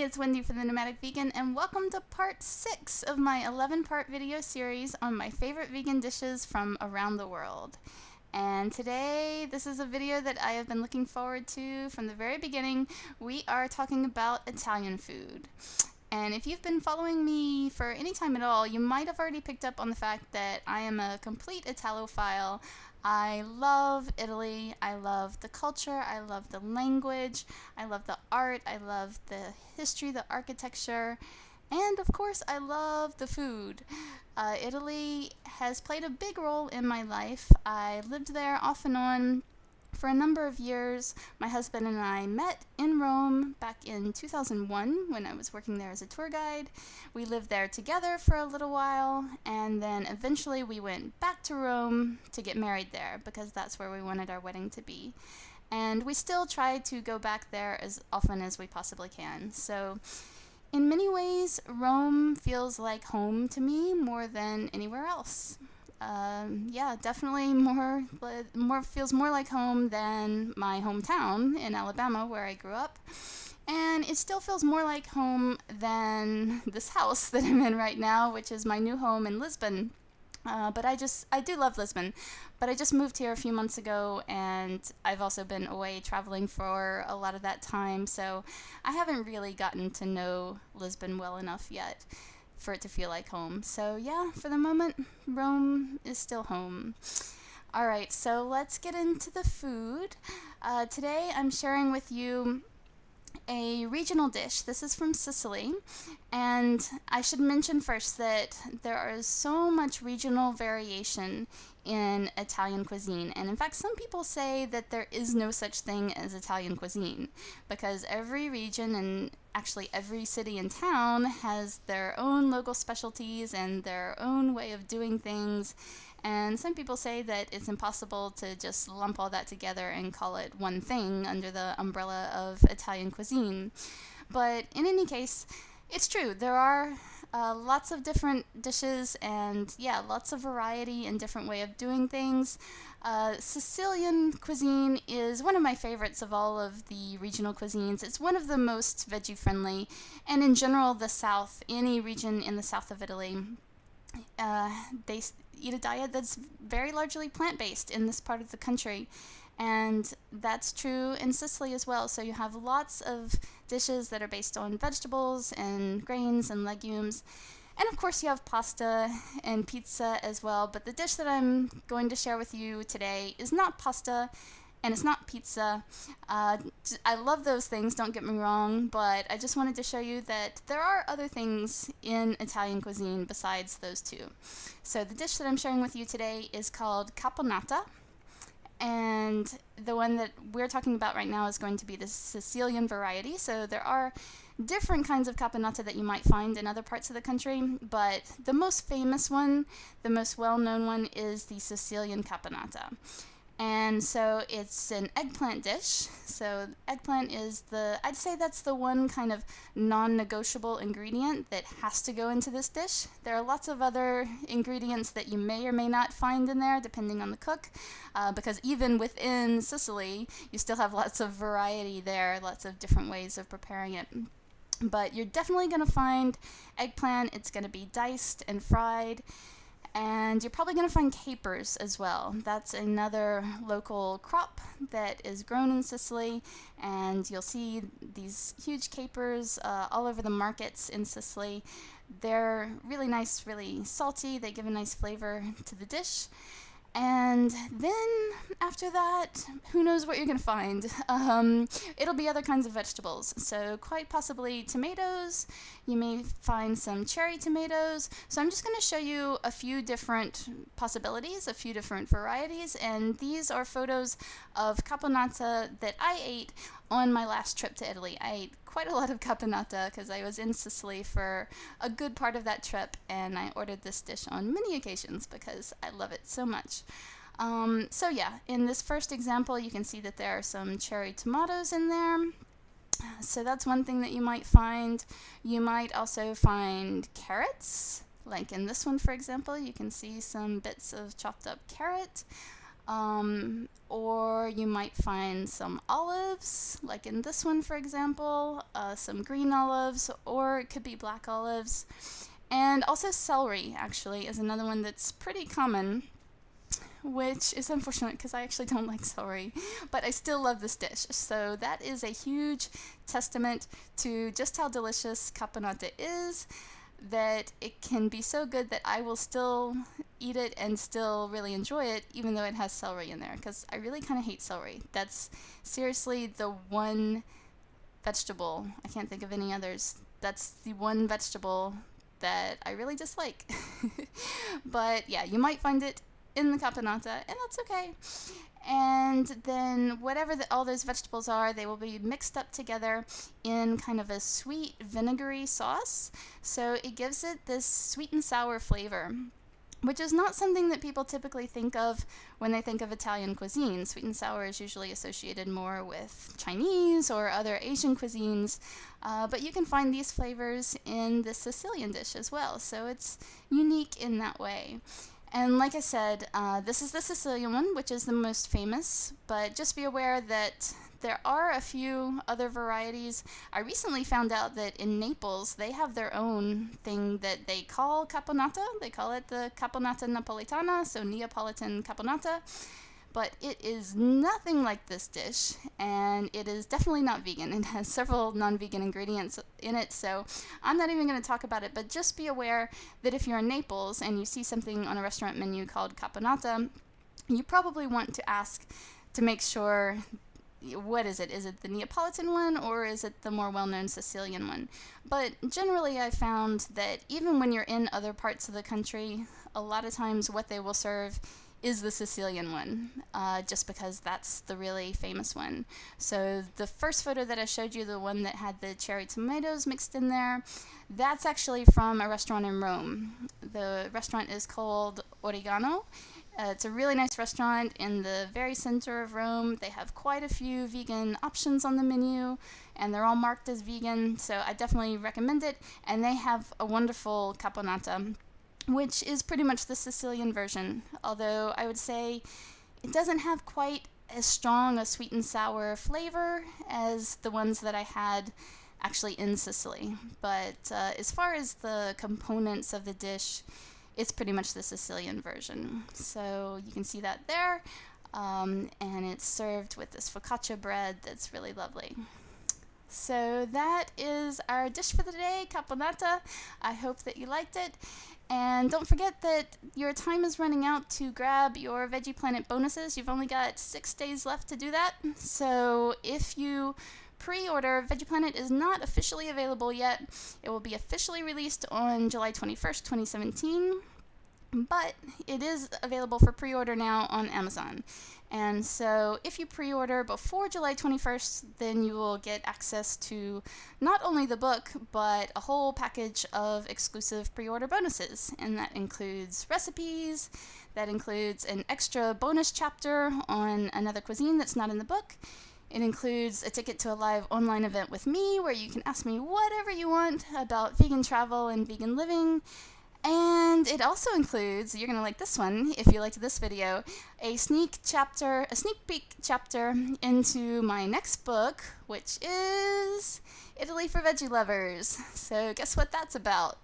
it's Wendy from the Nomadic Vegan, and welcome to part 6 of my 11-part video series on my favorite vegan dishes from around the world. And today, this is a video that I have been looking forward to from the very beginning. We are talking about Italian food. And if you've been following me for any time at all, you might have already picked up on the fact that I am a complete Italophile. I love Italy, I love the culture, I love the language, I love the art, I love the history, the architecture, and of course I love the food. Italy has played a big role in my life. I lived there off and on for a number of years. My husband and I met in Rome back in 2001 when I was working there as a tour guide. We lived there together for a little while, and then eventually we went back to Rome to get married there because that's where we wanted our wedding to be. And we still try to go back there as often as we possibly can. So in many ways, Rome feels like home to me more than anywhere else. Yeah, definitely feels more like home than my hometown in Alabama where I grew up. And it still feels more like home than this house that I'm in right now, which is my new home in Lisbon. But I do love Lisbon, but I just moved here a few months ago, and I've also been away traveling for a lot of that time, so I haven't really gotten to know Lisbon well enough yet for it to feel like home. So yeah, for the moment, Rome is still home. Alright, so let's get into the food. Today I'm sharing with you a regional dish. This is from Sicily, and I should mention first that there is so much regional variation in Italian cuisine, and in fact some people say that there is no such thing as Italian cuisine because every region and actually every city and town has their own local specialties and their own way of doing things. And some people say that it's impossible to just lump all that together and call it one thing under the umbrella of Italian cuisine. But in any case, it's true. There are lots of different dishes and, yeah, lots of variety and different way of doing things. Sicilian cuisine is one of my favorites of all of the regional cuisines. It's one of the most veggie-friendly, and in general, the South, any region in the south of Italy, they eat a diet that's very largely plant-based in this part of the country, and that's true in Sicily as well. So you have lots of dishes that are based on vegetables and grains and legumes, and of course you have pasta and pizza as well, but the dish that I'm going to share with you today is not pasta and it's not pizza. I love those things, don't get me wrong, but I just wanted to show you that there are other things in Italian cuisine besides those two. So the dish that I'm sharing with you today is called caponata, and the one that we're talking about right now is going to be the Sicilian variety. So there are different kinds of caponata that you might find in other parts of the country, but the most famous one, the most well-known one, is the Sicilian caponata. And so it's an eggplant dish. So eggplant is I'd say that's the one kind of non-negotiable ingredient that has to go into this dish. There are lots of other ingredients that you may or may not find in there depending on the cook, because even within Sicily, you still have lots of variety there, lots of different ways of preparing it. But you're definitely going to find eggplant. It's going to be diced and fried. And you're probably going to find capers as well. That's another local crop that is grown in Sicily, and you'll see these huge capers all over the markets in Sicily. They're really nice, really salty. They give a nice flavor to the dish. And then after that, who knows what you're going to find. It'll be other kinds of vegetables. So quite possibly tomatoes. You may find some cherry tomatoes. So I'm just going to show you a few different possibilities, a few different varieties. And these are photos of caponata that I ate on my last trip to Italy. I ate quite a lot of caponata because I was in Sicily for a good part of that trip, and I ordered this dish on many occasions because I love it so much. So yeah, in this first example you can see that there are some cherry tomatoes in there. So that's one thing that you might find. You might also find carrots, like in this one for example. You can see some bits of chopped up carrot. Or you might find some olives, like in this one for example, some green olives, or it could be black olives. And also celery actually is another one that's pretty common, which is unfortunate because I actually don't like celery, but I still love this dish. So that is a huge testament to just how delicious caponata is, that it can be so good that I will still eat it and still really enjoy it even though it has celery in there, because I really kind of hate celery. That's seriously the one vegetable, I can't think of any others, that's the one vegetable that I really dislike. But yeah, you might find it in the caponata, and that's okay. And then whatever all those vegetables are, they will be mixed up together in kind of a sweet vinegary sauce. So it gives it this sweet and sour flavor, which is not something that people typically think of when they think of Italian cuisine. Sweet and sour is usually associated more with Chinese or other Asian cuisines, but you can find these flavors in the Sicilian dish as well, so it's unique in that way. And like I said, this is the Sicilian one, which is the most famous, but just be aware that there are a few other varieties. I recently found out that in Naples, they have their own thing that they call caponata. They call it the Caponata Napolitana, so Neapolitan Caponata. But it is nothing like this dish, and it is definitely not vegan. It has several non-vegan ingredients in it, so I'm not even going to talk about it, but just be aware that if you're in Naples and you see something on a restaurant menu called caponata, you probably want to ask to make sure, what is it? Is it the Neapolitan one, or is it the more well-known Sicilian one? But generally I found that even when you're in other parts of the country, a lot of times what they will serve is the Sicilian one, just because that's the really famous one. So the first photo that I showed you, the one that had the cherry tomatoes mixed in there, that's actually from a restaurant in Rome. The restaurant is called Oregano. It's a really nice restaurant in the very center of Rome. They have quite a few vegan options on the menu, and they're all marked as vegan, so I definitely recommend it. And they have a wonderful caponata, which is pretty much the Sicilian version, although I would say it doesn't have quite as strong a sweet and sour flavor as the ones that I had actually in Sicily. But as far as the components of the dish, it's pretty much the Sicilian version. So you can see that there, and it's served with this focaccia bread that's really lovely. So that is our dish for the day, caponata. I hope that you liked it. And don't forget that your time is running out to grab your Veggie Planet bonuses. You've only got 6 days left to do that. So if you pre-order, Veggie Planet is not officially available yet. It will be officially released on July 21st, 2017. But it is available for pre-order now on Amazon. And so if you pre-order before July 21st, then you will get access to not only the book, but a whole package of exclusive pre-order bonuses. And that includes recipes, that includes an extra bonus chapter on another cuisine that's not in the book. It includes a ticket to a live online event with me where you can ask me whatever you want about vegan travel and vegan living. And it also includes, you're going to like this one if you liked this video, a sneak peek chapter into my next book, which is Italy for Veggie Lovers. So guess what that's about?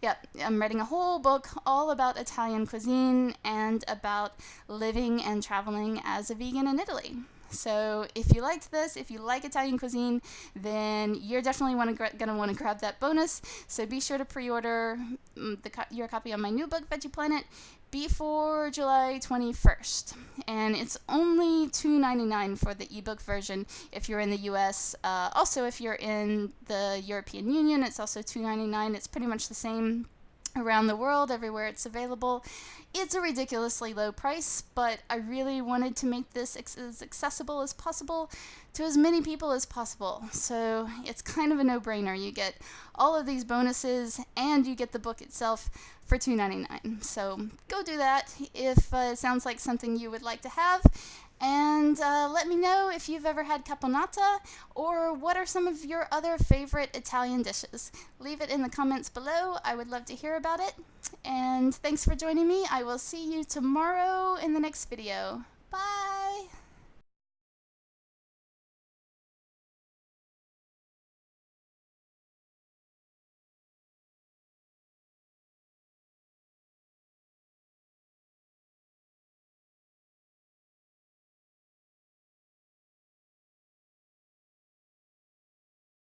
Yep, I'm writing a whole book all about Italian cuisine and about living and traveling as a vegan in Italy. So if you liked this, if you like Italian cuisine, then you're definitely going to want to grab that bonus. So be sure to pre-order your copy of my new book, Veggie Planet, before July 21st. And it's only $2.99 for the ebook version if you're in the US. Also, if you're in the European Union, it's also $2.99. It's pretty much the same around the world, everywhere it's available. It's a ridiculously low price, but I really wanted to make this as accessible as possible to as many people as possible. So it's kind of a no-brainer. You get all of these bonuses and you get the book itself for $2.99. So go do that if it sounds like something you would like to have. And let me know if you've ever had caponata, or what are some of your other favorite Italian dishes. Leave it in the comments below. I would love to hear about it. And thanks for joining me. I will see you tomorrow in the next video. Bye!